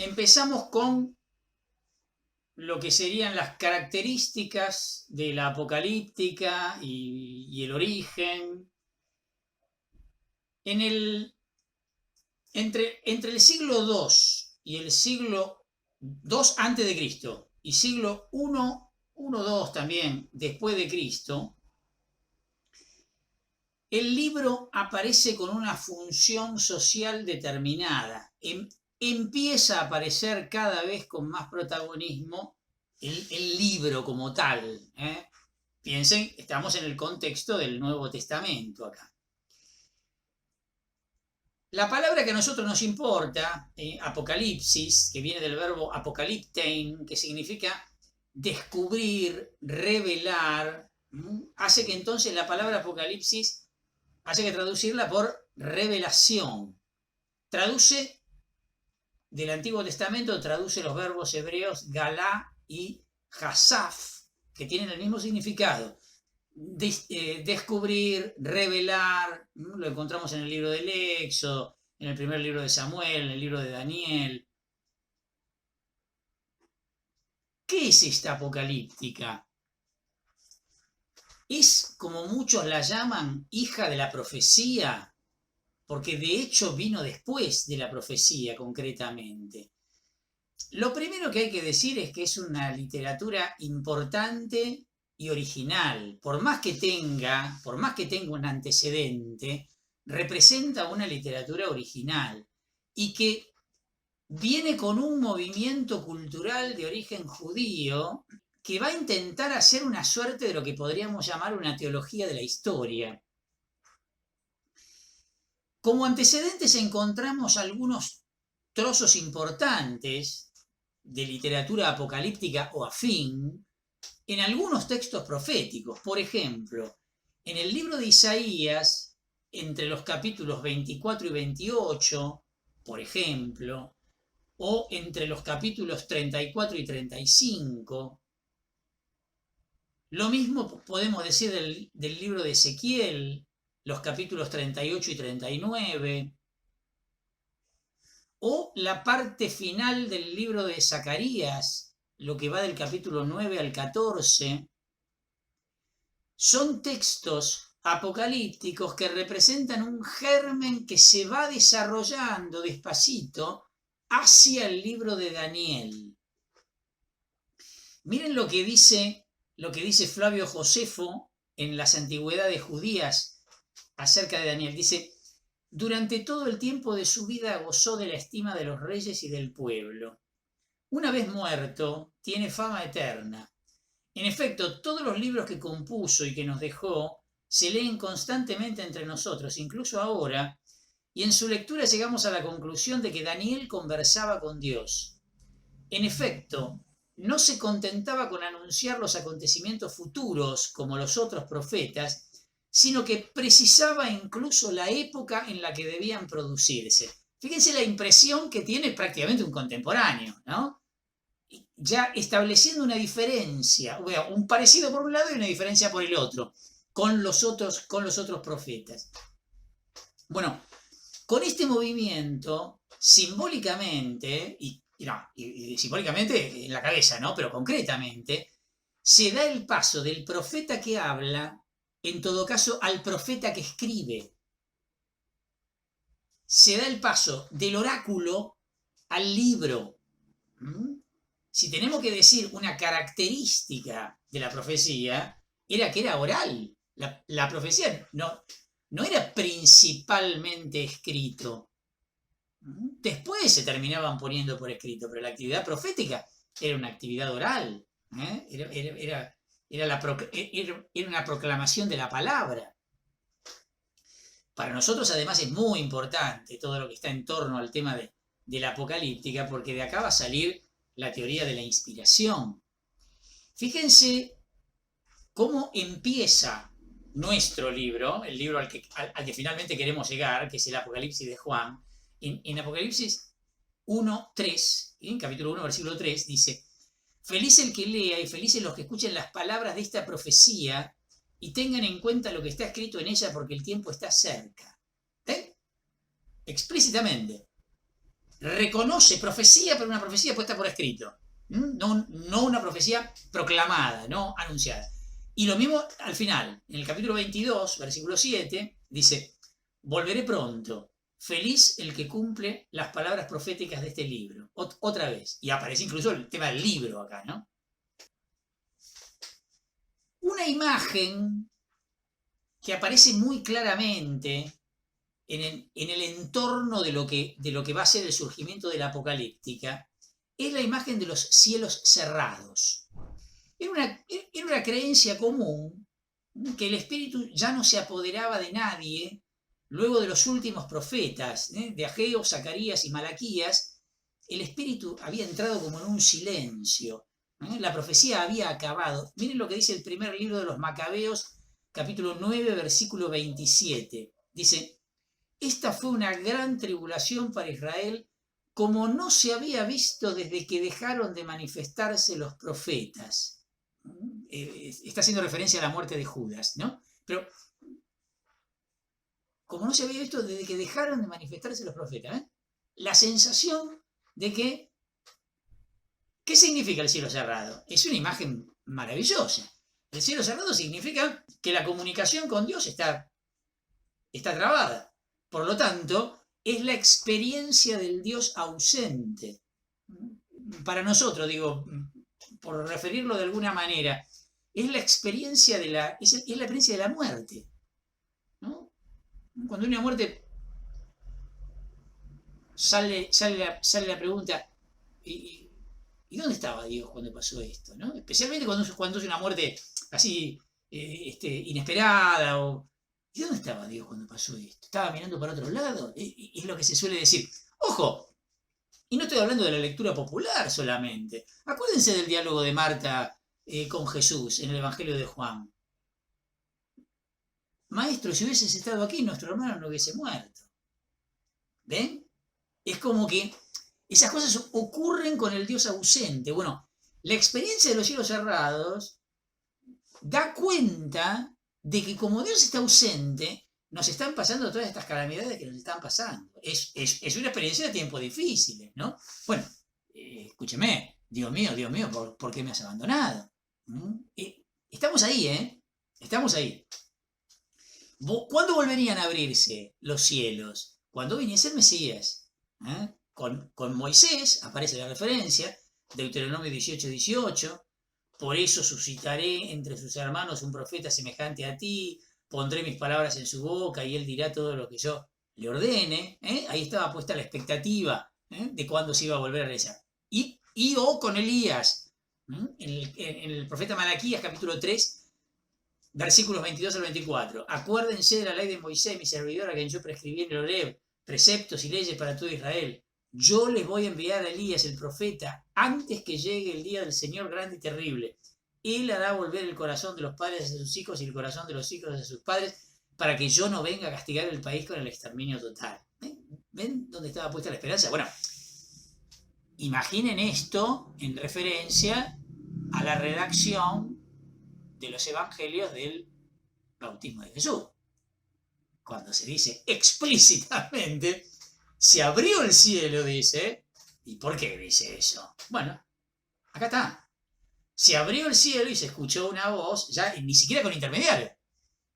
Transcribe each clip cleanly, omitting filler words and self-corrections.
empezamos con lo que serían las características de la apocalíptica y el origen. Entre el siglo II y el siglo II antes de Cristo y siglo I, II también después de Cristo, el libro aparece con una función social determinada. Empieza a aparecer cada vez con más protagonismo el libro como tal. Piensen, estamos en el contexto del Nuevo Testamento acá. La palabra que a nosotros nos importa, apocalipsis, que viene del verbo apocalyptein, que significa descubrir, revelar, hace que entonces la palabra apocalipsis hace que traducirla por revelación. Traduce del Antiguo Testamento, traduce los verbos hebreos galá y hasaf, que tienen el mismo significado. Descubrir, revelar, lo encontramos en el libro del Éxodo, en el primer libro de Samuel, en el libro de Daniel. ¿Qué es esta apocalíptica? Es, como muchos la llaman, hija de la profecía, porque de hecho vino después de la profecía concretamente. Lo primero que hay que decir es que es una literatura importante y original. Por más que tenga un antecedente, representa una literatura original y que viene con un movimiento cultural de origen judío que va a intentar hacer una suerte de lo que podríamos llamar una teología de la historia. Como antecedentes encontramos algunos trozos importantes de literatura apocalíptica o afín en algunos textos proféticos. Por ejemplo, en el libro de Isaías, entre los capítulos 24 y 28, por ejemplo, o entre los capítulos 34 y 35. Lo mismo podemos decir del libro de Ezequiel, los capítulos 38 y 39, o la parte final del libro de Zacarías, lo que va del capítulo 9 al 14, son textos apocalípticos que representan un germen que se va desarrollando despacito hacia el libro de Daniel. Miren lo que dice Flavio Josefo en las Antigüedades Judías acerca de Daniel. Dice: durante todo el tiempo de su vida gozó de la estima de los reyes y del pueblo. Una vez muerto, tiene fama eterna. En efecto, todos los libros que compuso y que nos dejó se leen constantemente entre nosotros, incluso ahora, y en su lectura llegamos a la conclusión de que Daniel conversaba con Dios. En efecto, no se contentaba con anunciar los acontecimientos futuros como los otros profetas, sino que precisaba incluso la época en la que debían producirse. Fíjense la impresión que tiene prácticamente un contemporáneo, ¿no? Ya estableciendo una diferencia, un parecido por un lado y una diferencia por el otro, con los otros profetas. Bueno, con este movimiento, simbólicamente, y simbólicamente en la cabeza, ¿no? Pero concretamente, se da el paso del profeta que habla, en todo caso, al profeta que escribe. Se da el paso del oráculo al libro. Si tenemos que decir una característica de la profecía, era que era oral. La profecía no era principalmente escrito. Después se terminaban poniendo por escrito, pero la actividad profética era una actividad oral. Era una proclamación de la palabra. Para nosotros además es muy importante todo lo que está en torno al tema de la apocalíptica, porque de acá va a salir la teoría de la inspiración. Fíjense cómo empieza nuestro libro, el libro al que finalmente queremos llegar, que es el Apocalipsis de Juan. En Apocalipsis 1:3, en capítulo 1, versículo 3, dice: feliz el que lea y felices los que escuchen las palabras de esta profecía y tengan en cuenta lo que está escrito en ella, porque el tiempo está cerca. Explícitamente. reconoce profecía, pero una profecía puesta por escrito. No una profecía proclamada, no anunciada. Y lo mismo al final, en el capítulo 22, versículo 7, dice, volveré pronto, feliz el que cumple las palabras proféticas de este libro. Otra vez. Y aparece incluso el tema del libro acá, ¿no? Una imagen que aparece muy claramente en el entorno de lo que va a ser el surgimiento de la apocalíptica es la imagen de los cielos cerrados. Era una creencia común que el Espíritu ya no se apoderaba de nadie luego de los últimos profetas, de Ageo, Zacarías y Malaquías. El Espíritu había entrado como en un silencio. La profecía había acabado. Miren lo que dice el primer libro de los Macabeos, capítulo 9, versículo 27. Dice, esta fue una gran tribulación para Israel, como no se había visto desde que dejaron de manifestarse los profetas. Está haciendo referencia a la muerte de Judas, ¿no? Pero como no se había visto desde que dejaron de manifestarse los profetas, la sensación de que, ¿qué significa el cielo cerrado? Es una imagen maravillosa. El cielo cerrado significa que la comunicación con Dios está trabada. Por lo tanto, es la experiencia del Dios ausente. Para nosotros, digo, por referirlo de alguna manera, es la experiencia de la experiencia de la muerte, ¿no? Cuando hay una muerte sale la pregunta, ¿y dónde estaba Dios cuando pasó esto? ¿No? Especialmente cuando es una muerte así inesperada. ¿Y dónde estaba Dios cuando pasó esto? ¿Estaba mirando para otro lado? Es lo que se suele decir. ¡Ojo! Y no estoy hablando de la lectura popular solamente. Acuérdense del diálogo de Marta con Jesús en el Evangelio de Juan. Maestro, si hubieses estado aquí, nuestro hermano no hubiese muerto. ¿Ven? Es como que esas cosas ocurren con el Dios ausente. Bueno, la experiencia de los cielos cerrados da cuenta de que como Dios está ausente, nos están pasando todas estas calamidades que nos están pasando. Es una experiencia de tiempos difíciles, ¿no? Bueno, escúcheme, Dios mío, ¿por qué me has abandonado? Estamos ahí, ¿eh? Estamos ahí. ¿Cuándo volverían a abrirse los cielos? Cuando viniese el Mesías. Con Moisés aparece la referencia, Deuteronomio 18:18. Por eso suscitaré entre sus hermanos un profeta semejante a ti, pondré mis palabras en su boca y él dirá todo lo que yo le ordene. Ahí estaba puesta la expectativa de cuándo se iba a volver a realizar. Y con Elías, en el profeta Malaquías, capítulo 3, versículos 22 al 24. Acuérdense de la ley de Moisés, mi servidor, a quien yo prescribí en el Horeb, preceptos y leyes para todo Israel. Yo les voy a enviar a Elías el profeta antes que llegue el día del Señor grande y terrible. Él hará volver el corazón de los padres hacia sus hijos y el corazón de los hijos hacia sus padres, para que yo no venga a castigar el país con el exterminio total. ¿Ven dónde estaba puesta la esperanza? Bueno, imaginen esto en referencia a la redacción de los evangelios del bautismo de Jesús. Cuando se dice explícitamente, se abrió el cielo, dice. ¿Y por qué dice eso? Bueno, acá está. Se abrió el cielo y se escuchó una voz, ya ni siquiera con intermediario.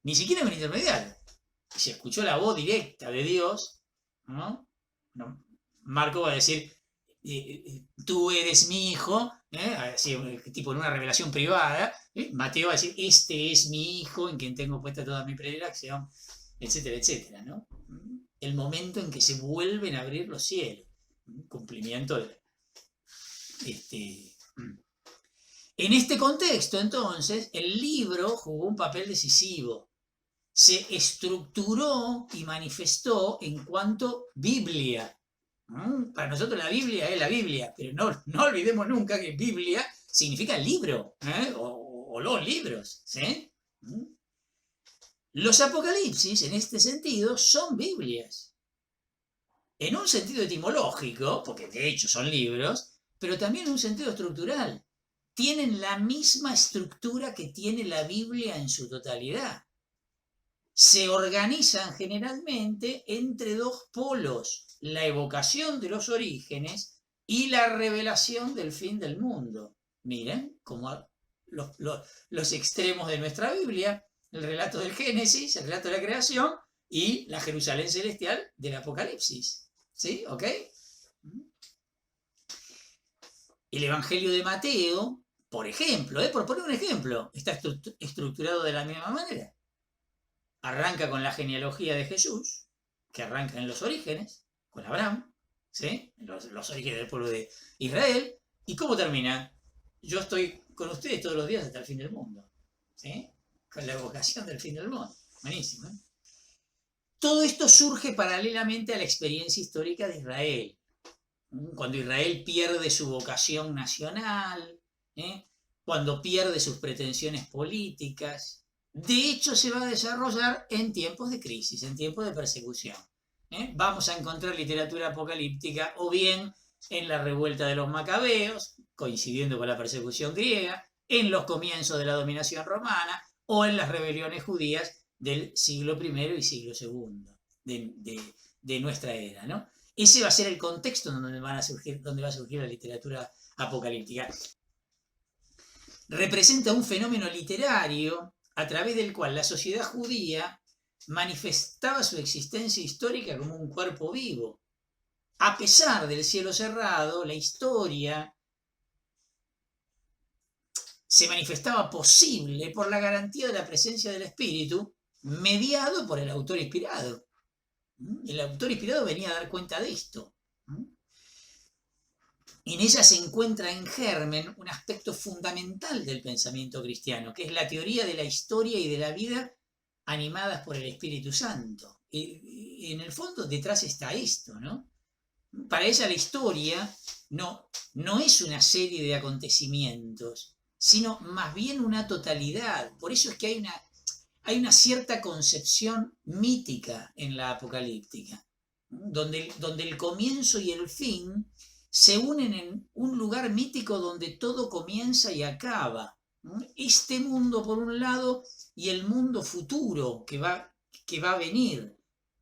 Ni siquiera con intermediario. Y se escuchó la voz directa de Dios, ¿no? Marco va a decir, tú eres mi hijo, así, tipo en una revelación privada. Mateo va a decir, este es mi hijo en quien tengo puesta toda mi predilección, etcétera, etcétera, ¿no? El momento en que se vuelven a abrir los cielos. Cumplimiento de... En este contexto, entonces, el libro jugó un papel decisivo. Se estructuró y manifestó en cuanto Biblia. Para nosotros la Biblia es la Biblia, pero no olvidemos nunca que Biblia significa libro, o los libros. ¿Sí? Los apocalipsis, en este sentido, son Biblias. En un sentido etimológico, porque de hecho son libros, pero también en un sentido estructural. Tienen la misma estructura que tiene la Biblia en su totalidad. se organizan generalmente entre dos polos: la evocación de los orígenes y la revelación del fin del mundo. Miren como los extremos de nuestra Biblia: el relato del Génesis, el relato de la creación, y la Jerusalén celestial del Apocalipsis. ¿Sí? ¿Ok? El Evangelio de Mateo, por ejemplo, por poner un ejemplo, está estructurado de la misma manera. Arranca con la genealogía de Jesús, que arranca en los orígenes, con Abraham, ¿sí? Los orígenes del pueblo de Israel. ¿Y cómo termina? Yo estoy con ustedes todos los días hasta el fin del mundo, ¿sí? Con la evocación del fin del mundo. Buenísimo, ¿eh? Todo esto surge paralelamente a la experiencia histórica de Israel. Cuando Israel pierde su vocación nacional, ¿eh? Cuando pierde sus pretensiones políticas. De hecho, se va a desarrollar en tiempos de crisis, en tiempos de persecución. Vamos a encontrar literatura apocalíptica o bien en la revuelta de los macabeos, coincidiendo con la persecución griega, en los comienzos de la dominación romana o en las rebeliones judías del siglo I y siglo II de nuestra era, ¿no? Ese va a ser el contexto donde va a surgir la literatura apocalíptica. Representa un fenómeno literario a través del cual la sociedad judía manifestaba su existencia histórica como un cuerpo vivo. A pesar del cielo cerrado, la historia se manifestaba posible por la garantía de la presencia del Espíritu, mediado por el autor inspirado. El autor inspirado venía a dar cuenta de esto. En ella se encuentra en germen un aspecto fundamental del pensamiento cristiano, que es la teoría de la historia y de la vida animadas por el Espíritu Santo. En el fondo detrás está esto, ¿no? Para ella la historia no es una serie de acontecimientos, sino más bien una totalidad. Por eso es que hay una cierta concepción mítica en la apocalíptica, donde el comienzo y el fin se unen en un lugar mítico donde todo comienza y acaba. Este mundo por un lado y el mundo futuro que va a venir,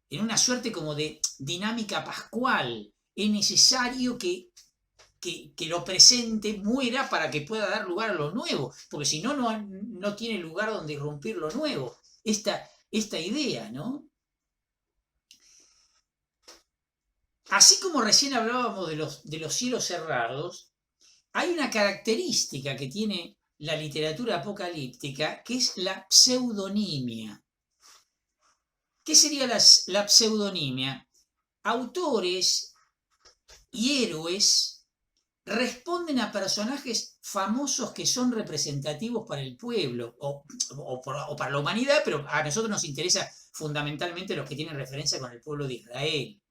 en una suerte como de dinámica pascual. Es necesario que lo presente muera para que pueda dar lugar a lo nuevo, porque si no, no tiene lugar donde irrumpir lo nuevo. Esta idea, ¿no? Así como recién hablábamos de los cielos cerrados, hay una característica que tiene la literatura apocalíptica, que es la pseudonimia. ¿Qué sería la pseudonimia? Autores y héroes responden a personajes famosos que son representativos para el pueblo o para la humanidad, pero a nosotros nos interesa fundamentalmente los que tienen referencia con el pueblo de Israel.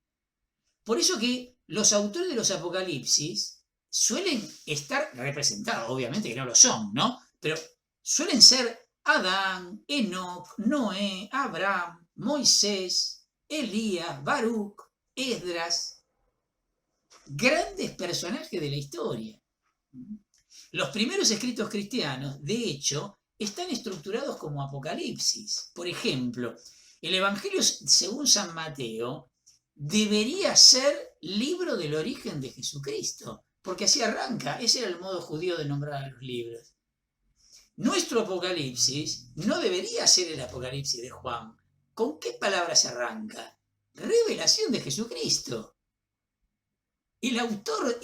Por eso que los autores de los Apocalipsis suelen estar representados, obviamente que no lo son, ¿no? Pero suelen ser Adán, Enoc, Noé, Abraham, Moisés, Elías, Baruch, Esdras, grandes personajes de la historia. Los primeros escritos cristianos, de hecho, están estructurados como apocalipsis. Por ejemplo, el Evangelio según San Mateo debería ser libro del origen de Jesucristo, porque así arranca. Ese era el modo judío de nombrar a los libros. Nuestro Apocalipsis no debería ser el Apocalipsis de Juan. ¿Con qué palabras arranca? Revelación de Jesucristo. El autor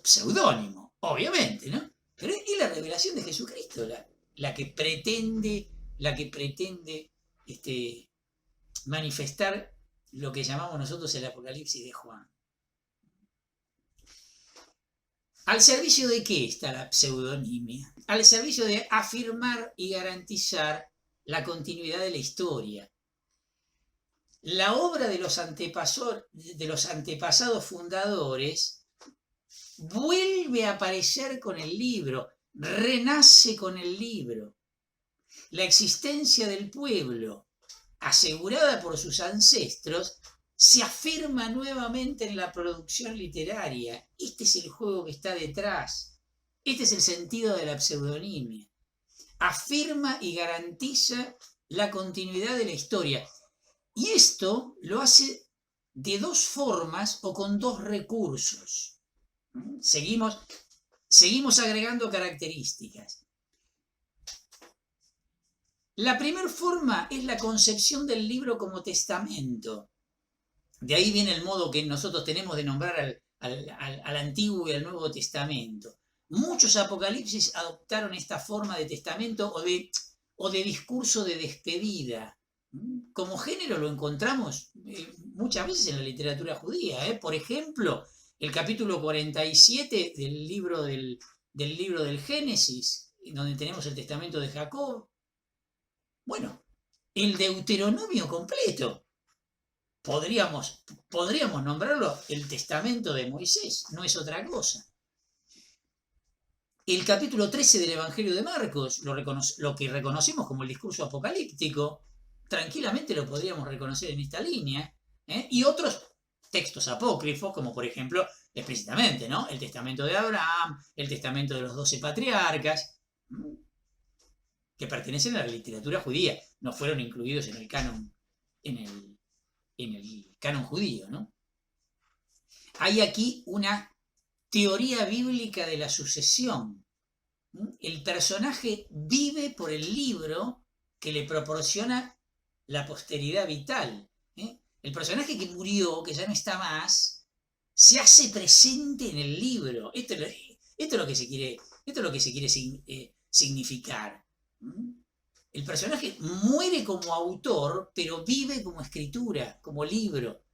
pseudónimo, obviamente, ¿no? Pero es la revelación de Jesucristo la que pretende manifestar lo que llamamos nosotros el Apocalipsis de Juan. ¿Al servicio de qué está la pseudonimia? Al servicio de afirmar y garantizar la continuidad de la historia. La obra de los antepasados fundadores vuelve a aparecer con el libro, renace con el libro. La existencia del pueblo, asegurada por sus ancestros, se afirma nuevamente en la producción literaria. Este es el juego que está detrás. Este es el sentido de la pseudonimia. afirma y garantiza la continuidad de la historia. Y esto lo hace de dos formas o con dos recursos. Seguimos agregando características. La primera forma es la concepción del libro como testamento. De ahí viene el modo que nosotros tenemos de nombrar al Antiguo y al Nuevo Testamento. Muchos apocalipsis adoptaron esta forma de testamento o de discurso de despedida. Como género lo encontramos muchas veces en la literatura judía. Por ejemplo, el capítulo 47 del libro del Génesis, donde tenemos el testamento de Jacob. Bueno, el Deuteronomio completo. Podríamos nombrarlo el testamento de Moisés, no es otra cosa. El capítulo 13 del Evangelio de Marcos, lo que reconocemos como el discurso apocalíptico, tranquilamente lo podríamos reconocer en esta línea, y otros textos apócrifos, como por ejemplo, explícitamente, ¿no? El testamento de Abraham, el testamento de los 12 patriarcas, que pertenecen a la literatura judía, no fueron incluidos en el canon, en el canon judío, ¿no? Hay aquí una teoría bíblica de la sucesión. El personaje vive por el libro que le proporciona la posteridad vital. El personaje que murió, que ya no está más, se hace presente en el libro. Esto es lo que se quiere significar. El personaje muere como autor, pero vive como escritura, como libro.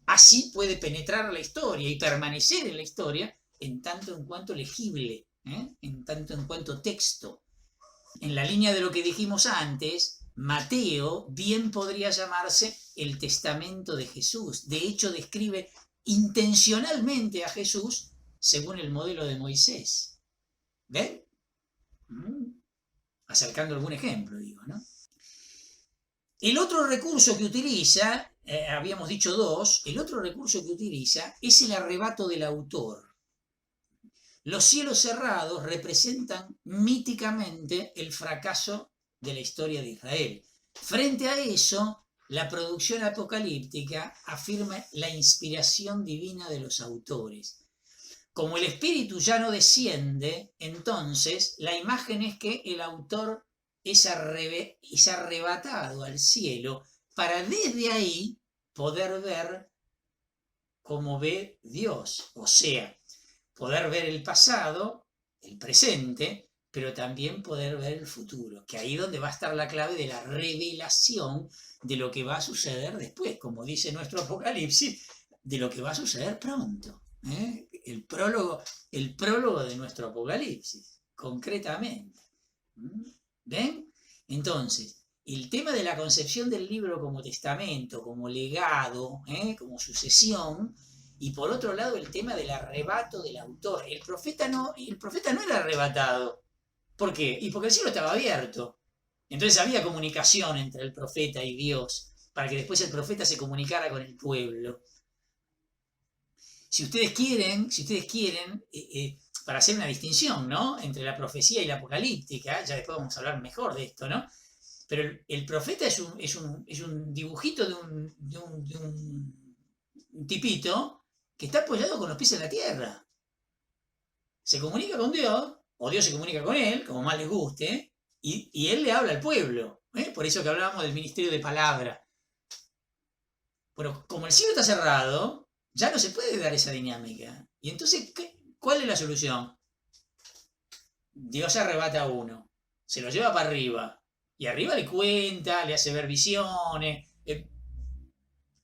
Así puede penetrar la historia y permanecer en la historia en tanto en cuanto legible, en tanto en cuanto texto. En la línea de lo que dijimos antes, Mateo bien podría llamarse el testamento de Jesús. De hecho, describe intencionalmente a Jesús según el modelo de Moisés. ¿Ven? Acercando algún ejemplo, digo, ¿no? El otro recurso que utiliza, habíamos dicho dos, el otro recurso que utiliza es el arrebato del autor. Los cielos cerrados representan míticamente el fracaso de la historia de Israel. Frente a eso, la producción apocalíptica afirma la inspiración divina de los autores. Como el espíritu ya no desciende, entonces la imagen es que el autor es arrebatado al cielo para desde ahí poder ver como ve Dios, o sea, poder ver el pasado, el presente, pero también poder ver el futuro, que ahí es donde va a estar la clave de la revelación de lo que va a suceder después, como dice nuestro Apocalipsis, de lo que va a suceder pronto. El prólogo de nuestro Apocalipsis, concretamente. ¿Ven? Entonces, el tema de la concepción del libro como testamento, como legado, como sucesión, y por otro lado el tema del arrebato del autor. El profeta no era arrebatado. ¿Por qué? Y porque el cielo estaba abierto. Entonces había comunicación entre el profeta y Dios, para que después el profeta se comunicara con el pueblo. Si ustedes quieren, para hacer una distinción, ¿no?, entre la profecía y la apocalíptica, ya después vamos a hablar mejor de esto, ¿no? Pero el profeta es un dibujito de un tipito que está apoyado con los pies en la tierra. Se comunica con Dios, o Dios se comunica con él, como más les guste, y él le habla al pueblo. Por eso que hablábamos del ministerio de palabra. Bueno, como el cielo está cerrado, ya no se puede dar esa dinámica. Y entonces, ¿cuál es la solución? Dios arrebata a uno, se lo lleva para arriba, y arriba le cuenta, le hace ver visiones,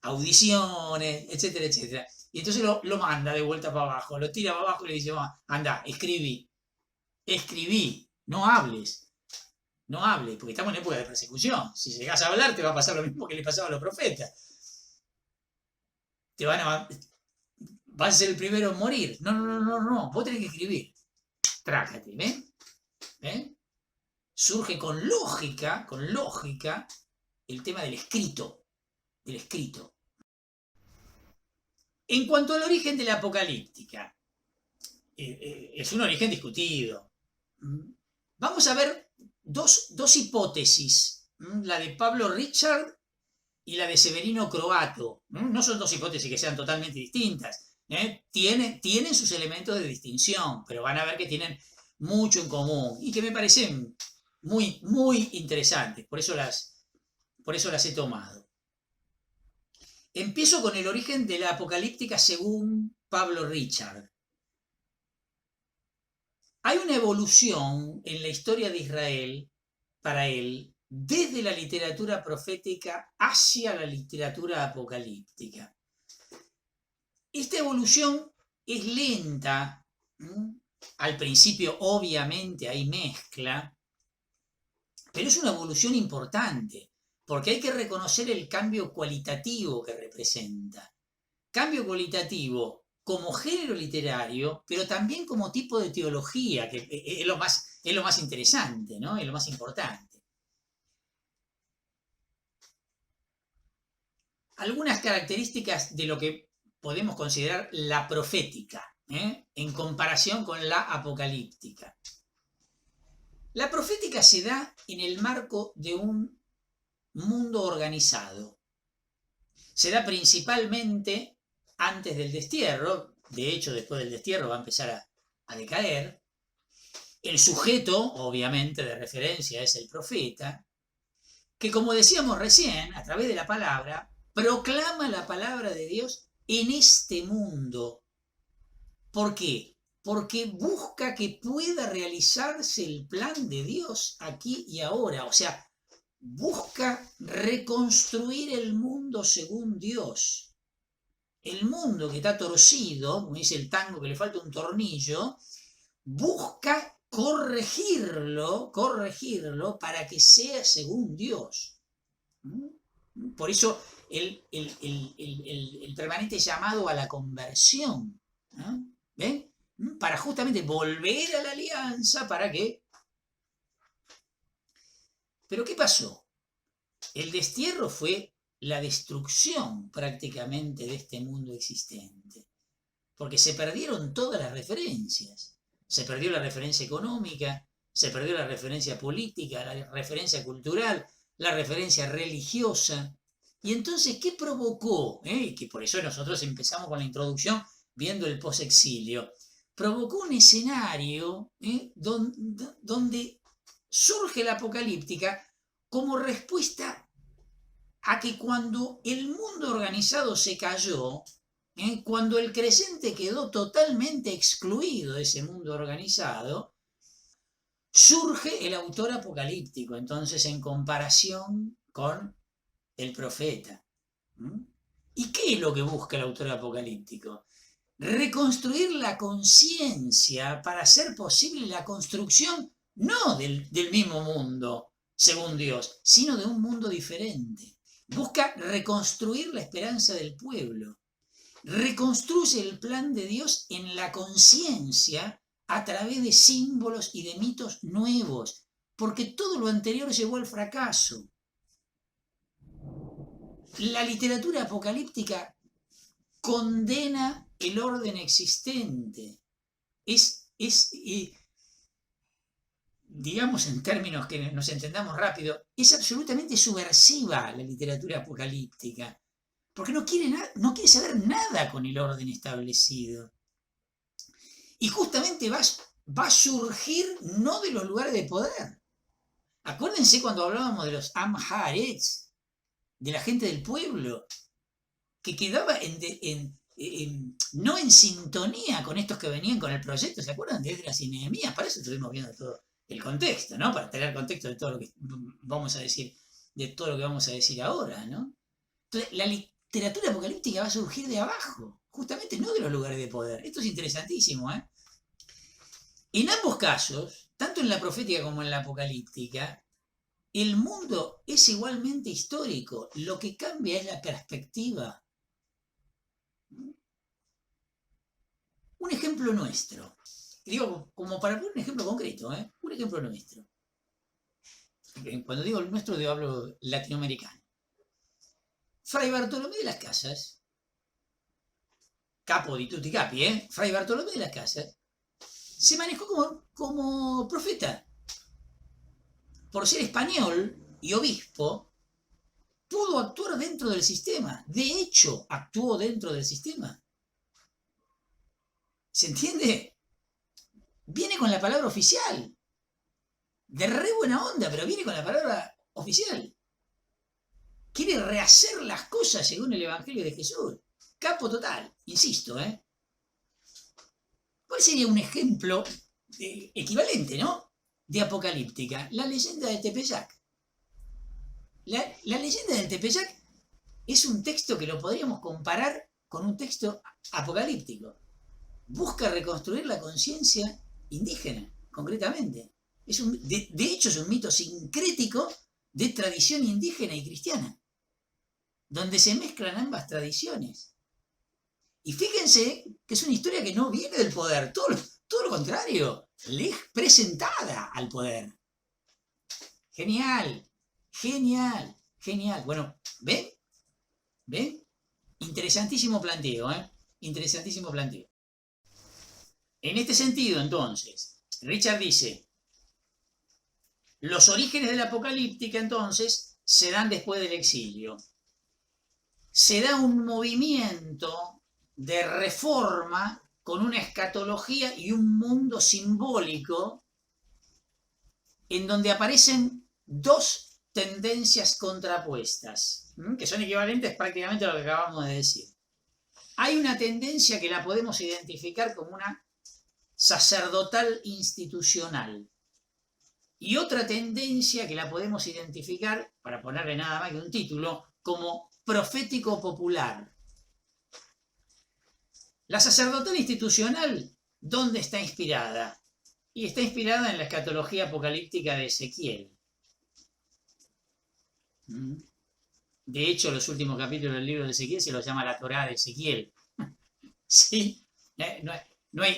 audiciones, etcétera, etcétera. Y entonces lo manda de vuelta para abajo, lo tira para abajo y le dice, anda, escribí, no hables, porque estamos en época de persecución. Si llegas a hablar, te va a pasar lo mismo que le pasaba a los profetas. Vas a ser el primero en morir. No, vos tenés que escribir. Trácate, ¿ven? Surge con lógica el tema del escrito. En cuanto al origen de la apocalíptica, es un origen discutido. Vamos a ver dos hipótesis, la de Pablo Richard y la de Severino Croato. No son dos hipótesis que sean totalmente distintas. Tienen sus elementos de distinción, pero van a ver que tienen mucho en común y que me parecen muy, muy interesantes. Por eso las he tomado. Empiezo con el origen de la apocalíptica según Pablo Richard. Hay una evolución en la historia de Israel, para él, desde la literatura profética hacia la literatura apocalíptica. Esta evolución es lenta. Al principio, obviamente, hay mezcla, pero es una evolución importante, porque hay que reconocer el cambio cualitativo que representa. Cambio cualitativo como género literario, pero también como tipo de teología, que es lo más interesante, ¿no? Es lo más importante. Algunas características de lo que podemos considerar la profética, en comparación con la apocalíptica. La profética se da en el marco de un mundo organizado. Se da principalmente antes del destierro. De hecho, después del destierro va a empezar a decaer. El sujeto, obviamente, de referencia es el profeta, que, como decíamos recién, a través de la palabra, proclama la palabra de Dios en este mundo. ¿Por qué? Porque busca que pueda realizarse el plan de Dios aquí y ahora. O sea, busca reconstruir el mundo según Dios. El mundo que está torcido, como dice el tango que le falta un tornillo, busca corregirlo para que sea según Dios. Por eso el permanente llamado a la conversión. ¿Ven? Para justamente volver a la alianza, ¿para qué? Pero ¿qué pasó? El destierro fue la destrucción prácticamente de este mundo existente, porque se perdieron todas las referencias. Se perdió la referencia económica, se perdió la referencia política, la referencia cultural, la referencia religiosa. Y entonces, ¿qué provocó? Y que por eso nosotros empezamos con la introducción viendo el posexilio. Provocó un escenario donde surge la apocalíptica como respuesta a que cuando el mundo organizado se cayó, cuando el creyente quedó totalmente excluido de ese mundo organizado, surge el autor apocalíptico, entonces en comparación con el profeta. ¿Y qué es lo que busca el autor apocalíptico? Reconstruir la conciencia para hacer posible la construcción no del mismo mundo, según Dios, sino de un mundo diferente. Busca reconstruir la esperanza del pueblo. Reconstruye el plan de Dios en la conciencia a través de símbolos y de mitos nuevos, porque todo lo anterior llevó al fracaso. La literatura apocalíptica condena el orden existente. Digamos en términos que nos entendamos rápido, es absolutamente subversiva la literatura apocalíptica, porque no quiere saber nada con el orden establecido. Y justamente va a surgir no de los lugares de poder. Acuérdense cuando hablábamos de los Am Haaretz, de la gente del pueblo, que quedaba no en sintonía con estos que venían con el proyecto. ¿Se acuerdan de Esdras y Nehemías? Para eso estuvimos viendo todo el contexto, ¿no? Para tener contexto de todo lo que vamos a decir, ahora, ¿no? Entonces, la literatura apocalíptica va a surgir de abajo, justamente no de los lugares de poder. Esto es interesantísimo, ¿eh? En ambos casos, tanto en la profética como en la apocalíptica, el mundo es igualmente histórico. Lo que cambia es la perspectiva. Un ejemplo nuestro. Digo, como para poner un ejemplo concreto, un ejemplo nuestro. Cuando digo el nuestro, hablo latinoamericano. Fray Bartolomé de las Casas, capo di tutti capi, Fray Bartolomé de las Casas, se manejó como profeta. por ser español y obispo, pudo actuar dentro del sistema. De hecho, actuó dentro del sistema. ¿Se entiende? Viene con la palabra oficial. De re buena onda, pero viene con la palabra oficial. Quiere rehacer las cosas según el Evangelio de Jesús. Capo total, insisto, ¿eh? ¿Cuál sería un ejemplo equivalente, ¿no? De apocalíptica? La leyenda de Tepeyac. La leyenda del Tepeyac es un texto que lo podríamos comparar con un texto apocalíptico. Busca reconstruir la conciencia indígena, concretamente. De hecho, es un mito sincrético de tradición indígena y cristiana, donde se mezclan ambas tradiciones. Y fíjense que es una historia que no viene del poder, todo lo contrario, le es presentada al poder. Genial, genial, genial. Bueno, ¿ven? ¿Ven? Interesantísimo planteo, ¿eh? Interesantísimo planteo. En este sentido, entonces, Richard dice, los orígenes de la apocalíptica, entonces, se dan después del exilio. Se da un movimiento de reforma con una escatología y un mundo simbólico en donde aparecen dos tendencias contrapuestas, que son equivalentes prácticamente a lo que acabamos de decir. Hay una tendencia que la podemos identificar como una sacerdotal institucional y otra tendencia que la podemos identificar, para ponerle nada más que un título, como profético popular. La sacerdotal institucional, ¿dónde está inspirada? Y está inspirada en la escatología apocalíptica de Ezequiel. De hecho, los últimos capítulos del libro de Ezequiel se los llama la Torá de Ezequiel. ¿Sí? No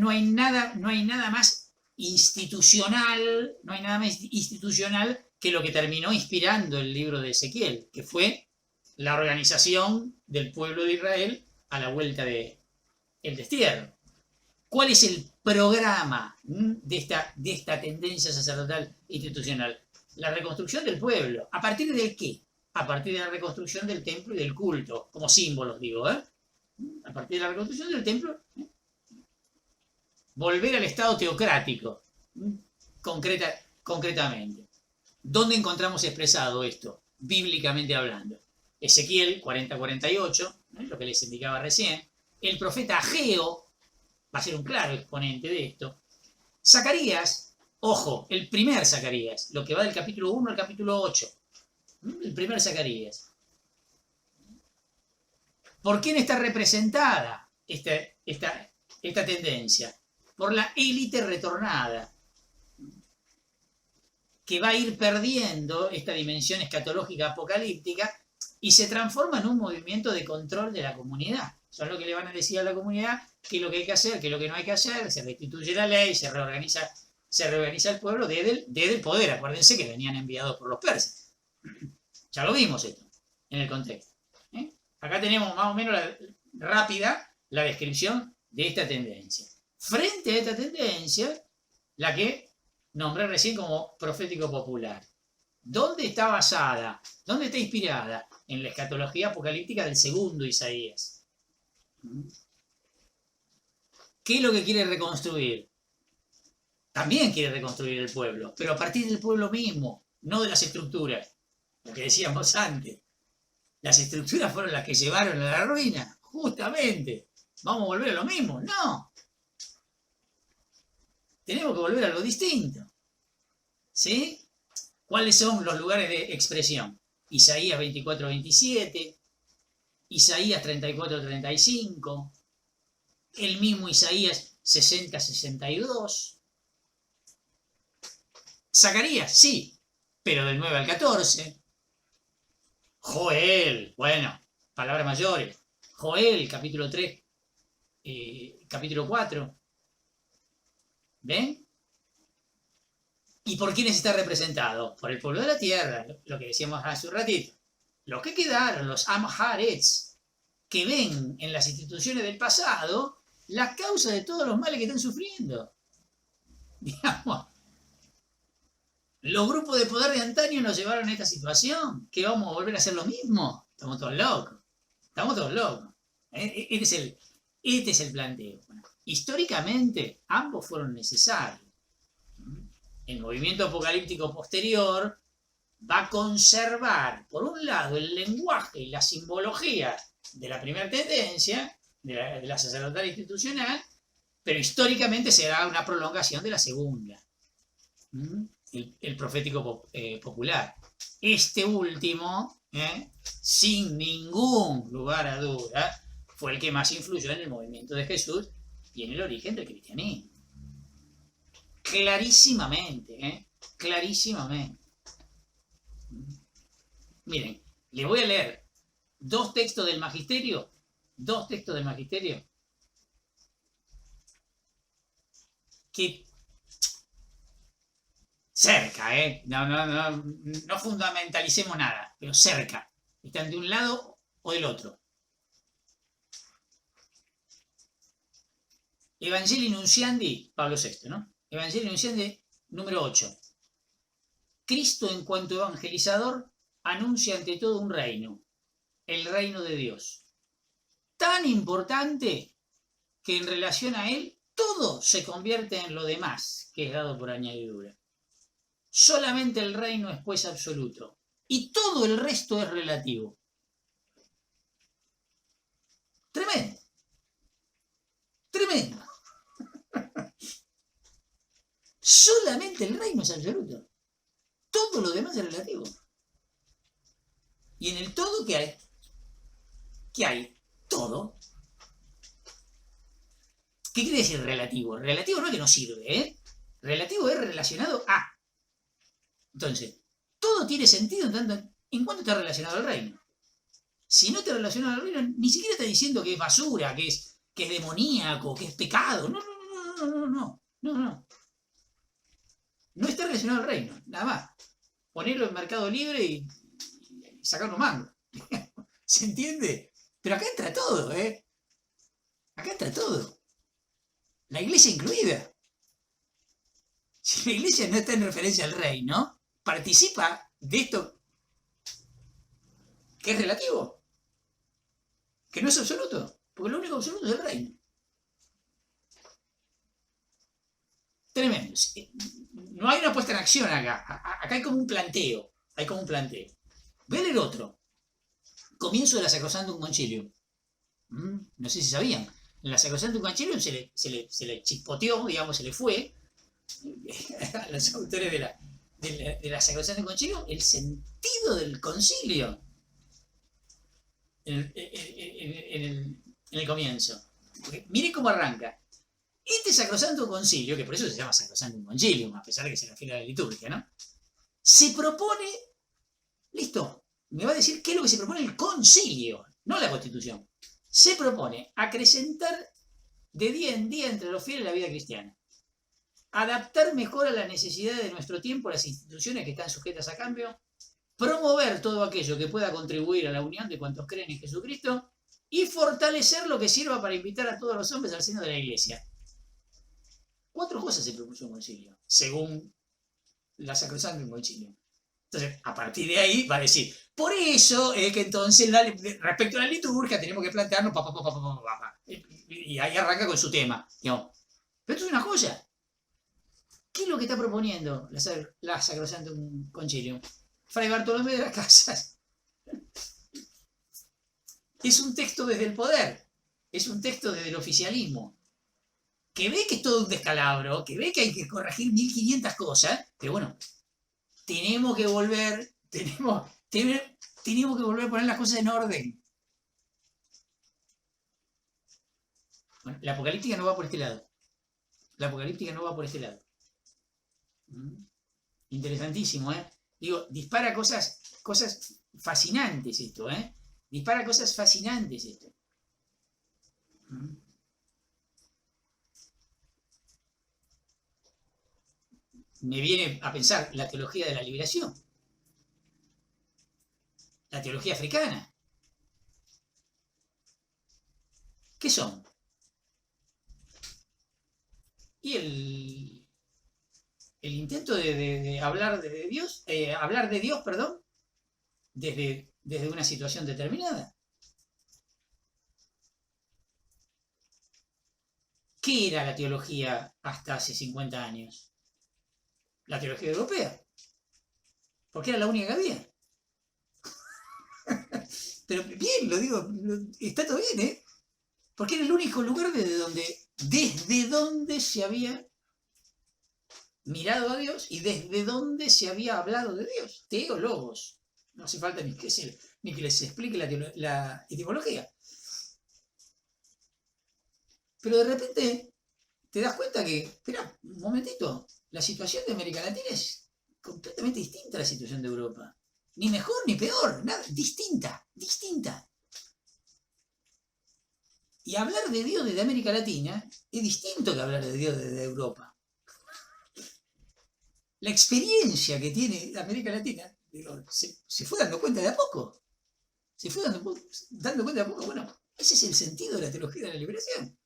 hay nada más institucional, no hay nada más institucional que lo que terminó inspirando el libro de Ezequiel, que fue la organización del pueblo de Israel a la vuelta del destierro. ¿Cuál es el programa de esta tendencia sacerdotal institucional? La reconstrucción del pueblo. ¿A partir de qué? A partir de la reconstrucción del templo y del culto, como símbolos, digo, ¿eh? A partir de la reconstrucción del templo, volver al estado teocrático, concretamente. ¿Dónde encontramos expresado esto, bíblicamente hablando? Ezequiel 40-48, lo que les indicaba recién. El profeta Ageo va a ser un claro exponente de esto. Zacarías, ojo, el primer Zacarías, lo que va del capítulo 1 al capítulo 8. El primer Zacarías. ¿Por quién está representada esta tendencia? Por la élite retornada, que va a ir perdiendo esta dimensión escatológica apocalíptica y se transforma en un movimiento de control de la comunidad. Son lo que le van a decir a la comunidad qué es lo que hay que hacer, qué es lo que no hay que hacer, se restituye la ley, se reorganiza el pueblo desde el poder. Acuérdense que venían enviados por los persas. Ya lo vimos esto en el contexto. Acá tenemos más o menos rápida la descripción de esta tendencia. Frente a esta tendencia, la que nombré recién como profético popular. ¿Dónde está basada? ¿Dónde está inspirada? En la escatología apocalíptica del segundo Isaías. ¿Qué es lo que quiere reconstruir? También quiere reconstruir el pueblo, pero a partir del pueblo mismo, no de las estructuras. Lo que decíamos antes. Las estructuras fueron las que llevaron a la ruina, justamente. ¿Vamos a volver a lo mismo? No. Tenemos que volver a lo distinto. ¿Sí? ¿Cuáles son los lugares de expresión? Isaías 24-27, Isaías 34-35, el mismo Isaías 60-62. Zacarías, sí, pero del 9 al 14. Joel, bueno, palabras mayores. Joel, capítulo 3, capítulo 4. ¿Ven? ¿Y por quiénes está representado? Por el pueblo de la tierra, lo que decíamos hace un ratito. Los que quedaron, los Amharets, que ven en las instituciones del pasado la causa de todos los males que están sufriendo. Digamos, Los grupos de poder de antaño nos llevaron a esta situación. ¿Qué vamos a volver a hacer lo mismo? Estamos todos locos. Estamos todos locos. Este es el planteo. Bueno, históricamente, ambos fueron necesarios. El movimiento apocalíptico posterior va a conservar, por un lado, el lenguaje y la simbología de la primera tendencia, de la sacerdotal institucional, pero históricamente será una prolongación de la segunda, el profético popular. Este último, sin ningún lugar a duda, fue el que más influyó en el movimiento de Jesús y en el origen del cristianismo. Clarísimamente, clarísimamente. Miren, les voy a leer dos textos del magisterio, que cerca, no fundamentalicemos nada, pero cerca, están de un lado o del otro. Evangelii Nunciandi, Pablo VI, ¿no? Evangelii Nunciandi, número 8. Cristo, en cuanto evangelizador, anuncia ante todo un reino, el reino de Dios. Tan importante que en relación a él todo se convierte en lo demás que es dado por añadidura. Solamente el reino es pues absoluto y todo el resto es relativo. Tremendo. Tremendo. Solamente el reino es absoluto. Todo lo demás es relativo. Y en el todo, ¿qué hay? ¿Qué hay? Todo. ¿Qué quiere decir relativo? Relativo no es que no sirve, Relativo es relacionado a. Entonces, todo tiene sentido en cuanto está relacionado al reino. Si no está relacionado al reino, ni siquiera está diciendo que es basura, que es demoníaco, que es pecado. No. No está relacionado al reino, nada más. Ponerlo en Mercado Libre y sacar unos mangos. ¿Se entiende? Pero acá entra todo, Acá entra todo. La iglesia incluida. Si la iglesia no está en referencia al reino, participa de esto que es relativo, que no es absoluto, porque lo único absoluto es el reino. Tremendo. No hay una puesta en acción acá. Acá hay como un planteo. Voy a leer otro. Comienzo de la Sacrosantum Concilium. No sé si sabían. En la Sacrosantum Concilium se le chispoteó, digamos, se le fue a los autores de la Sacrosantum Concilium el sentido del concilio en el comienzo. Porque miren cómo arranca. Este Sacrosanto Concilio, que por eso se llama Sacrosantum Concilium, a pesar de que se refiere a la liturgia, ¿no? Se propone, listo, me va a decir qué es lo que se propone el concilio, no la Constitución. Se propone acrecentar de día en día entre los fieles la vida cristiana, adaptar mejor a las necesidades de nuestro tiempo las instituciones que están sujetas a cambio, promover todo aquello que pueda contribuir a la unión de cuantos creen en Jesucristo y fortalecer lo que sirva para invitar a todos los hombres al seno de la Iglesia. 4 cosas se propuso un concilio, según la Sacrosantum Concilium. Entonces, a partir de ahí va a decir, por eso es que entonces respecto a la liturgia tenemos que plantearnos y ahí arranca con su tema. Digamos. Pero esto es una joya. ¿Qué es lo que está proponiendo la Sacrosantum Concilium? Fray Bartolomé de las Casas. Es un texto desde el poder, es un texto desde el oficialismo, que ve que es todo un descalabro, que ve que hay que corregir 1500 cosas, pero bueno, tenemos que volver a poner las cosas en orden. Bueno, la apocalíptica no va por este lado. Interesantísimo, Digo, dispara cosas fascinantes esto, Dispara cosas fascinantes esto. Me viene a pensar la teología de la liberación, la teología africana. ¿Qué son? Y el intento de hablar de Dios, perdón, desde una situación determinada. ¿Qué era la teología hasta hace 50 años? La teología europea. Porque era la única que había. Pero bien, lo digo, está todo bien, ¿eh? Porque era el único lugar desde donde se había mirado a Dios y desde donde se había hablado de Dios. Teólogos. No hace falta ni que les explique la etimología. Pero de repente te das cuenta que, espera, un momentito, la situación de América Latina es completamente distinta a la situación de Europa. Ni mejor ni peor, nada, distinta. Y hablar de Dios desde América Latina es distinto que hablar de Dios desde Europa. La experiencia que tiene América Latina se fue dando cuenta de a poco. Se fue dando cuenta de a poco. Bueno, ese es el sentido de la teología de la liberación.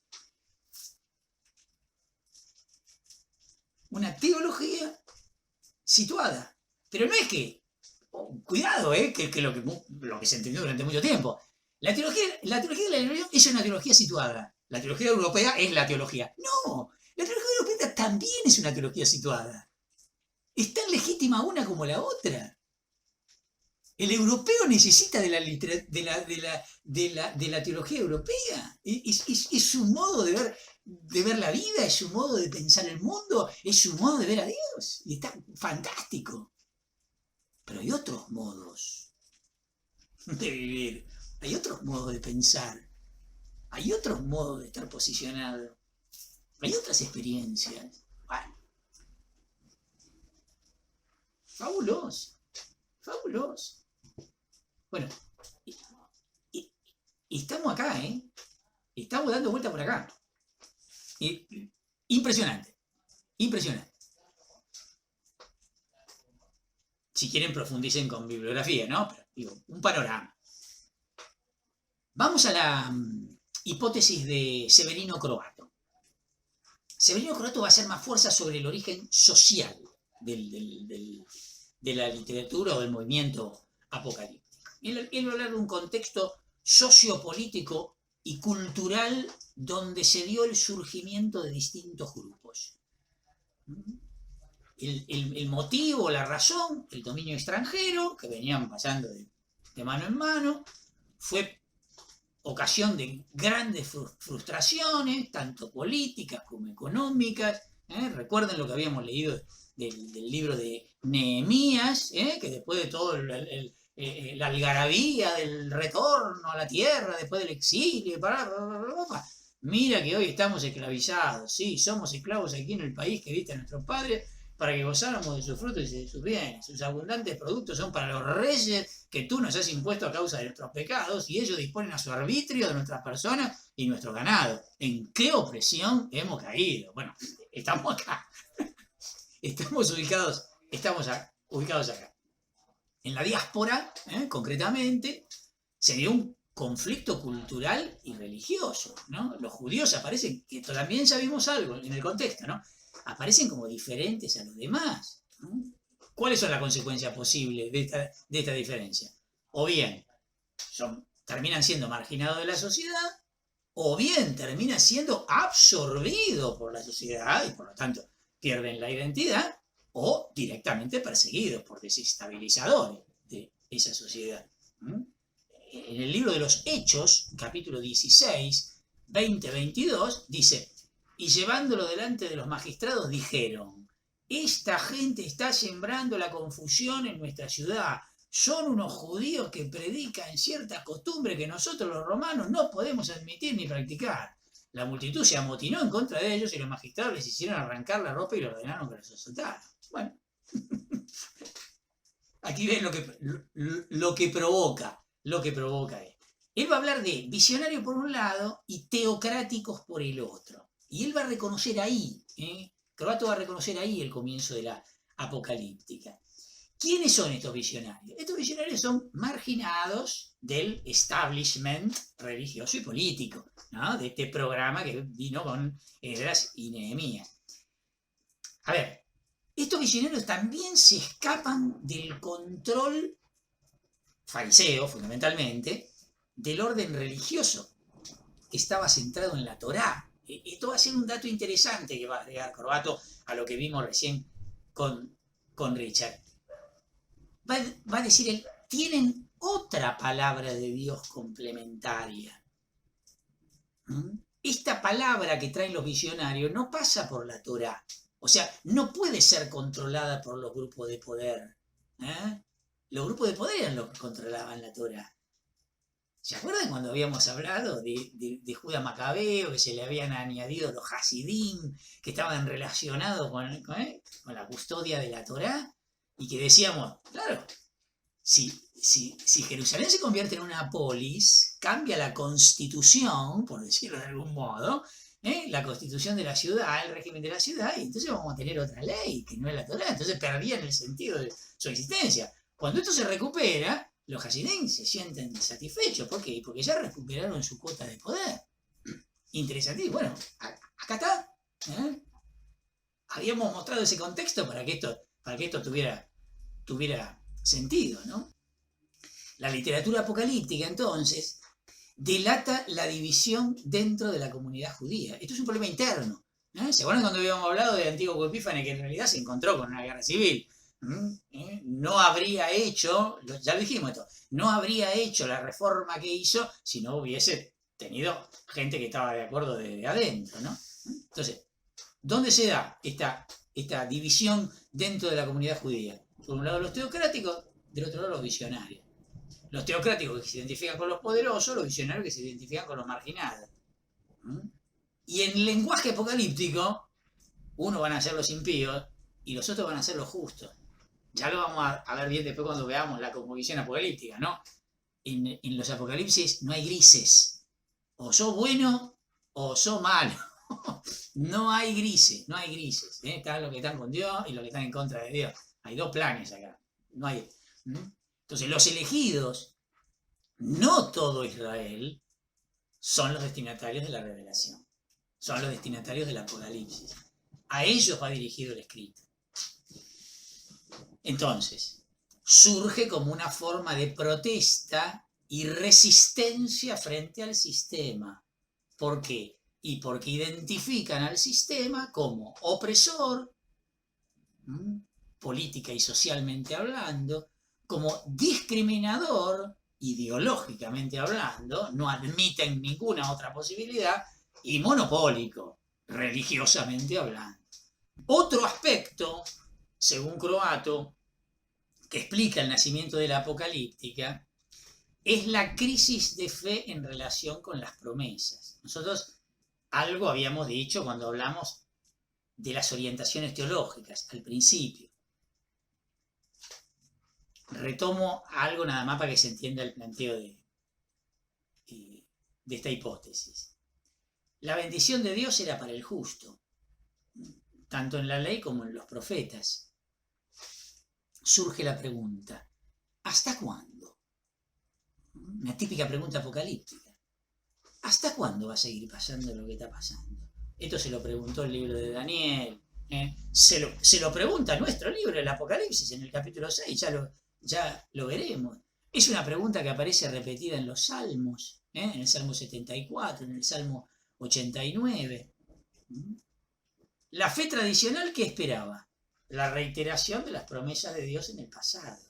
Una teología situada. Pero no es que, cuidado, que lo que se entendió durante mucho tiempo. La teología de la liberación es una teología situada. La teología europea es la teología. No, la teología europea también es una teología situada. Es tan legítima una como la otra. El europeo necesita de la teología europea. Es su modo de ver la vida, es su modo de pensar el mundo, es su modo de ver a Dios. Y está fantástico. Pero hay otros modos de vivir, hay otros modos de pensar, hay otros modos de estar posicionado, hay otras experiencias. Bueno, fabuloso. Bueno, y estamos acá, estamos dando vuelta por acá. Impresionante. Si quieren profundicen con bibliografía, ¿no? Pero digo, un panorama. Vamos a la hipótesis de Severino Croato. Severino Croato va a hacer más fuerza sobre el origen social de la literatura o del movimiento apocalíptico. Él va a hablar de un contexto sociopolítico y cultural donde se dio el surgimiento de distintos grupos. El motivo, la razón, el dominio extranjero, que venían pasando de mano en mano, fue ocasión de grandes frustraciones, tanto políticas como económicas. Recuerden lo que habíamos leído del libro de Nehemías, que después de todo la algarabía del retorno a la tierra, después del exilio, mira que hoy estamos esclavizados, sí, somos esclavos aquí en el país que viste a nuestros padres, para que gozáramos de sus frutos y de sus bienes. Sus abundantes productos son para los reyes que tú nos has impuesto a causa de nuestros pecados, y ellos disponen a su arbitrio de nuestras personas y nuestro ganado. ¿En qué opresión hemos caído? Bueno, estamos acá. Estamos ubicados acá. En la diáspora, concretamente, se dio un conflicto cultural y religioso, ¿no? Los judíos aparecen, que también ya vimos algo en el contexto, ¿no? Aparecen como diferentes a los demás, ¿no? ¿Cuáles son las consecuencias posibles de esta diferencia? O bien terminan siendo marginados de la sociedad, o bien terminan siendo absorbidos por la sociedad y por lo tanto pierden la identidad, o directamente perseguidos por desestabilizadores de esa sociedad. En el libro de los Hechos, capítulo 16, 20-22, dice: y llevándolo delante de los magistrados dijeron: esta gente está sembrando la confusión en nuestra ciudad. Son unos judíos que predican ciertas costumbres que nosotros los romanos no podemos admitir ni practicar. La multitud se amotinó en contra de ellos y los magistrados les hicieron arrancar la ropa y le ordenaron que los azotaran. Bueno, aquí ven lo que provoca esto. Él va a hablar de visionario por un lado y teocráticos por el otro. Y él va a reconocer ahí, Croato va a reconocer ahí el comienzo de la apocalíptica. ¿Quiénes son estos visionarios? Estos visionarios son marginados del establishment religioso y político, ¿no? De este programa que vino con Esdras y Nehemías. A ver, estos visionarios también se escapan del control fariseo, fundamentalmente, del orden religioso que estaba centrado en la Torá. Esto va a ser un dato interesante que va a agregar Croato a lo que vimos recién con Richard. Va a decir él, tienen otra palabra de Dios complementaria. Esta palabra que traen los visionarios no pasa por la Torá. O sea, no puede ser controlada por los grupos de poder. Los grupos de poder eran los que controlaban la Torá. ¿Se acuerdan cuando habíamos hablado de Judá Macabeo, que se le habían añadido los Hasidim, que estaban relacionados con la custodia de la Torá? Y que decíamos, claro, si Jerusalén se convierte en una polis, cambia la constitución, por decirlo de algún modo, la constitución de la ciudad, el régimen de la ciudad, y entonces vamos a tener otra ley, que no es la Torá. Entonces perdían el sentido de su existencia. Cuando esto se recupera, los Hasidim se sienten satisfechos. ¿Por qué? Porque ya recuperaron su cuota de poder. Interesante. Bueno, acá está. Habíamos mostrado ese contexto para que esto tuviera sentido, ¿no? La literatura apocalíptica, entonces, delata la división dentro de la comunidad judía. Esto es un problema interno. ¿Se acuerdan cuando habíamos hablado de Antíoco Epífanes, que en realidad se encontró con una guerra civil? No habría hecho, ya lo dijimos esto, no habría hecho la reforma que hizo si no hubiese tenido gente que estaba de acuerdo desde adentro, ¿no? Entonces, ¿dónde se da esta división dentro de la comunidad judía? Por un lado los teocráticos, del otro lado los visionarios. Los teocráticos que se identifican con los poderosos, los visionarios que se identifican con los marginados. Y en el lenguaje apocalíptico, unos van a ser los impíos y los otros van a ser los justos. Ya lo vamos a ver bien después cuando veamos la cosmovisión apocalíptica, ¿no? En los apocalipsis no hay grises. O sos bueno o sos malo. No hay grises, no hay grises. Están los que están con Dios y los que están en contra de Dios. Hay dos planes acá. No hay. Entonces, los elegidos, no todo Israel, son los destinatarios de la revelación. Son los destinatarios del Apocalipsis. A ellos va dirigido el escrito. Entonces, surge como una forma de protesta y resistencia frente al sistema. ¿Por qué? Y porque identifican al sistema como opresor, política y socialmente hablando, como discriminador, ideológicamente hablando, no admiten ninguna otra posibilidad, y monopólico, religiosamente hablando. Otro aspecto, según Croato, que explica el nacimiento de la apocalíptica, es la crisis de fe en relación con las promesas. Nosotros algo habíamos dicho cuando hablamos de las orientaciones teológicas al principio. Retomo algo nada más para que se entienda el planteo de esta hipótesis. La bendición de Dios era para el justo, tanto en la ley como en los profetas. Surge la pregunta, ¿hasta cuándo? Una típica pregunta apocalíptica. ¿Hasta cuándo va a seguir pasando lo que está pasando? Esto se lo preguntó el libro de Daniel. Se lo pregunta nuestro libro, el Apocalipsis, en el capítulo 6, ya lo veremos. Es una pregunta que aparece repetida en los Salmos, en el Salmo 74, en el Salmo 89. La fe tradicional, ¿qué esperaba? La reiteración de las promesas de Dios en el pasado.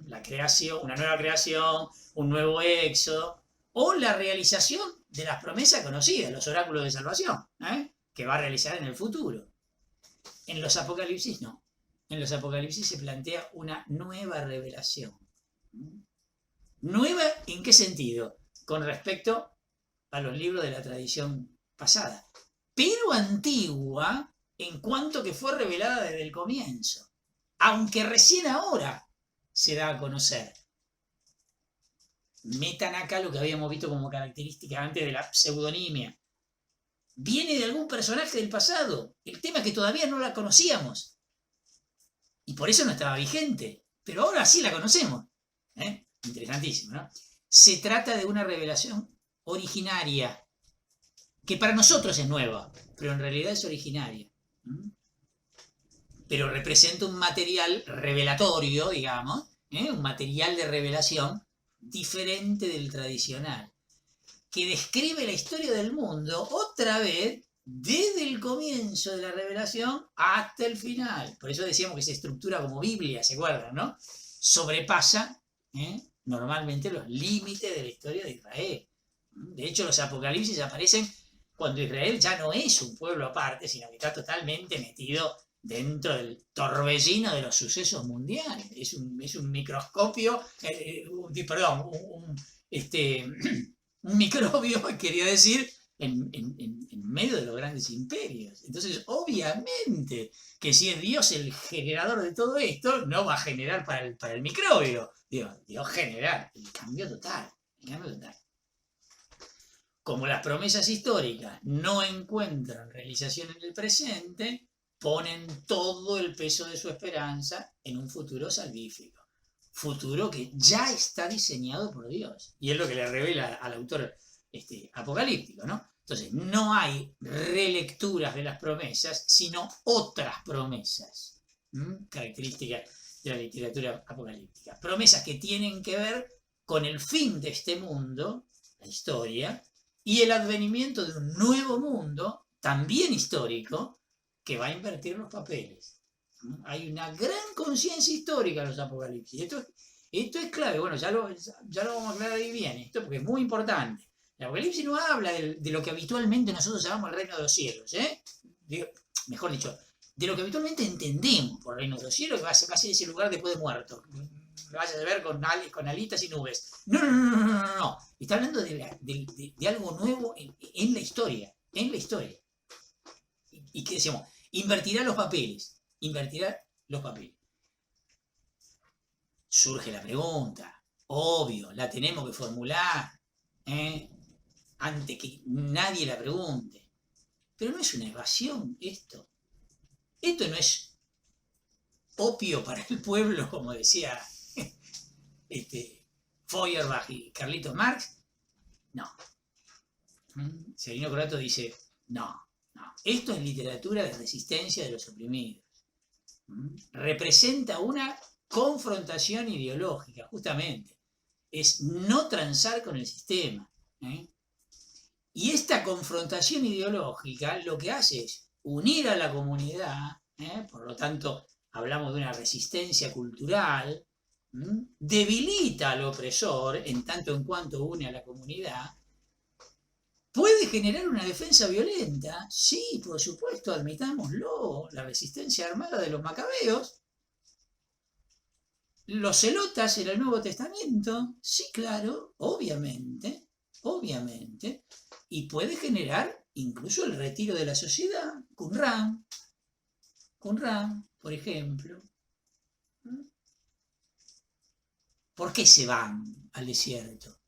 La creación, una nueva creación, un nuevo éxodo, o la realización de las promesas conocidas, los oráculos de salvación, que va a realizar en el futuro. En los Apocalipsis no. En los Apocalipsis se plantea una nueva revelación. ¿Nueva en qué sentido? Con respecto a los libros de la tradición pasada, pero antigua en cuanto que fue revelada desde el comienzo, aunque recién ahora se da a conocer. Metan acá lo que habíamos visto como característica antes de la pseudonimia. Viene de algún personaje del pasado. El tema es que todavía no la conocíamos. Y por eso no estaba vigente. Pero ahora sí la conocemos. Interesantísimo, ¿no? Se trata de una revelación originaria, que para nosotros es nueva, pero en realidad es originaria. pero representa un material revelatorio, digamos, un material de revelación diferente del tradicional, que describe la historia del mundo otra vez desde el comienzo de la revelación hasta el final. Por eso decíamos que se estructura como Biblia, ¿se acuerdan, no? Sobrepasa normalmente los límites de la historia de Israel. De hecho, los apocalipsis aparecen cuando Israel ya no es un pueblo aparte, sino que está totalmente metido dentro del torbellino de los sucesos mundiales. Es un microscopio, perdón, un microbio, quería decir, en medio de los grandes imperios. Entonces, obviamente, que si es Dios el generador de todo esto, no va a generar para el microbio. Dios genera el cambio total. El cambio total. Como las promesas históricas no encuentran realización en el presente, ponen todo el peso de su esperanza en un futuro salvífico. Futuro que ya está diseñado por Dios. Y es lo que le revela al autor apocalíptico, ¿no? Entonces, no hay relecturas de las promesas, sino otras promesas. Características de la literatura apocalíptica. Promesas que tienen que ver con el fin de este mundo, la historia, y el advenimiento de un nuevo mundo, también histórico, que va a invertir los papeles. Hay una gran conciencia histórica en los apocalipsis. Esto es clave. Bueno, ya lo vamos a aclarar ahí bien, esto porque es muy importante. El apocalipsis no habla de lo que habitualmente nosotros llamamos el reino de los cielos. Mejor dicho, de lo que habitualmente entendemos por el reino de los cielos, que va a ser ese lugar después de muerto. Vayas a ver con alitas y nubes. No. Está hablando de algo nuevo en la historia. En la historia. ¿Y qué decíamos? Invertirá los papeles. Surge la pregunta. Obvio, la tenemos que formular. Antes que nadie la pregunte. Pero no es una evasión esto. Esto no es opio para el pueblo, como decía Feuerbach y Carlitos Marx. No. Serino Corato dice, no. Esto es literatura de resistencia de los oprimidos. Representa una confrontación ideológica, justamente. Es no transar con el sistema. Y esta confrontación ideológica lo que hace es unir a la comunidad, por lo tanto hablamos de una resistencia cultural, debilita al opresor en tanto en cuanto une a la comunidad. ¿Puede generar una defensa violenta? Sí, por supuesto, admitámoslo. La resistencia armada de los macabeos. Los celotas en el Nuevo Testamento. Sí, claro, obviamente. Y puede generar incluso el retiro de la sociedad. Qumran, por ejemplo. ¿Por qué se van al desierto?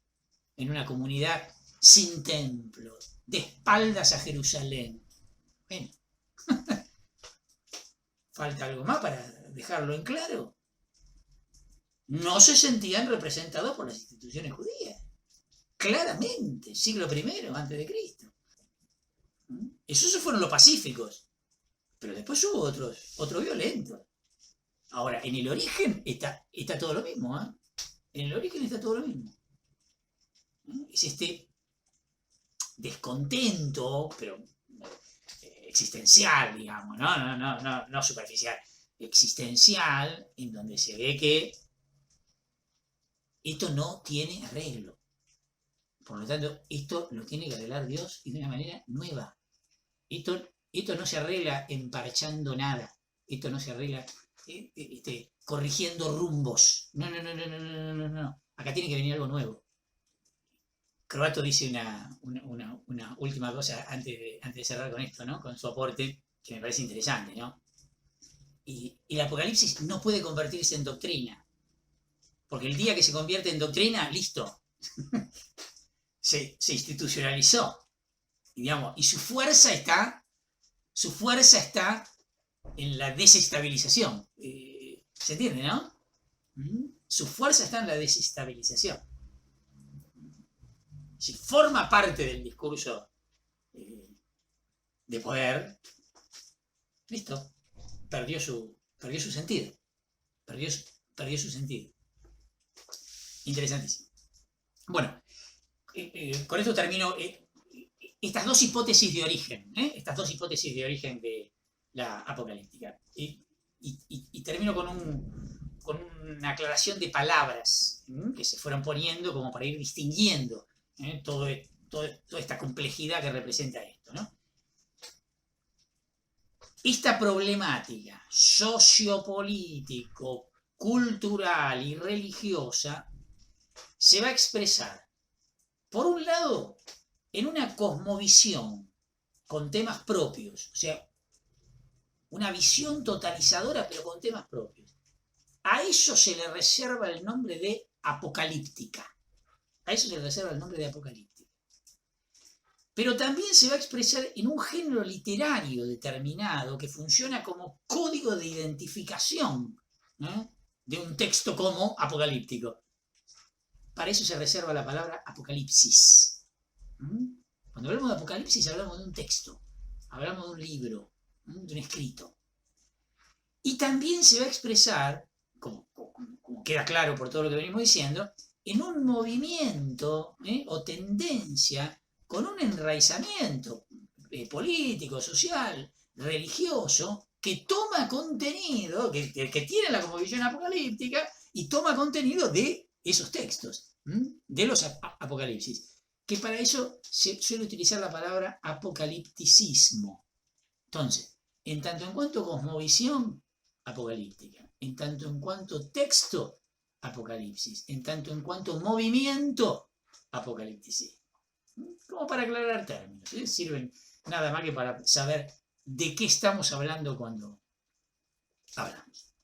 En una comunidad sin templo, de espaldas a Jerusalén. Bueno, ¿falta algo más para dejarlo en claro? No se sentían representados por las instituciones judías. Claramente, siglo I antes de Cristo. Esos fueron los pacíficos. Pero después hubo otros violentos. Ahora, en el origen está todo lo mismo. En el origen está todo lo mismo. Es este descontento, pero existencial, digamos, no superficial, existencial, en donde se ve que esto no tiene arreglo. Por lo tanto, esto lo tiene que arreglar Dios y de una manera nueva. Esto no se arregla emparchando nada. Esto no se arregla corrigiendo rumbos. No. Acá tiene que venir algo nuevo. Croato dice una última cosa antes de cerrar con esto, ¿no? Con su aporte, que me parece interesante, ¿no? Y el Apocalipsis no puede convertirse en doctrina. Porque el día que se convierte en doctrina, listo. se institucionalizó. Y su fuerza está en la desestabilización. ¿Se entiende, no? Su fuerza está en la desestabilización. Si forma parte del discurso de poder, listo. perdió su sentido. Perdió su sentido. Interesantísimo. Bueno, con esto termino estas dos hipótesis de origen, de la apocalíptica. Y termino con una aclaración de palabras que se fueron poniendo como para ir distinguiendo toda esta complejidad que representa esto, ¿no? Esta problemática sociopolítico, cultural y religiosa se va a expresar, por un lado, en una cosmovisión con temas propios, o sea, una visión totalizadora pero con temas propios. A eso se le reserva el nombre de apocalíptica. A eso se le reserva el nombre de apocalíptica. Pero también se va a expresar en un género literario determinado que funciona como código de identificación de un texto como apocalíptico. Para eso se reserva la palabra apocalipsis. Cuando hablamos de apocalipsis hablamos de un texto, hablamos de un libro, de un escrito. Y también se va a expresar, como queda claro por todo lo que venimos diciendo, en un movimiento o tendencia con un enraizamiento político, social, religioso, que toma contenido, que tiene la cosmovisión apocalíptica y toma contenido de esos textos, de los apocalipsis. Que para eso se suele utilizar la palabra apocalipticismo. Entonces, en tanto en cuanto cosmovisión apocalíptica, en tanto en cuanto texto apocalipsis, en tanto en cuanto movimiento apocalipticismo. Como para aclarar términos, sirven nada más que para saber de qué estamos hablando cuando hablamos.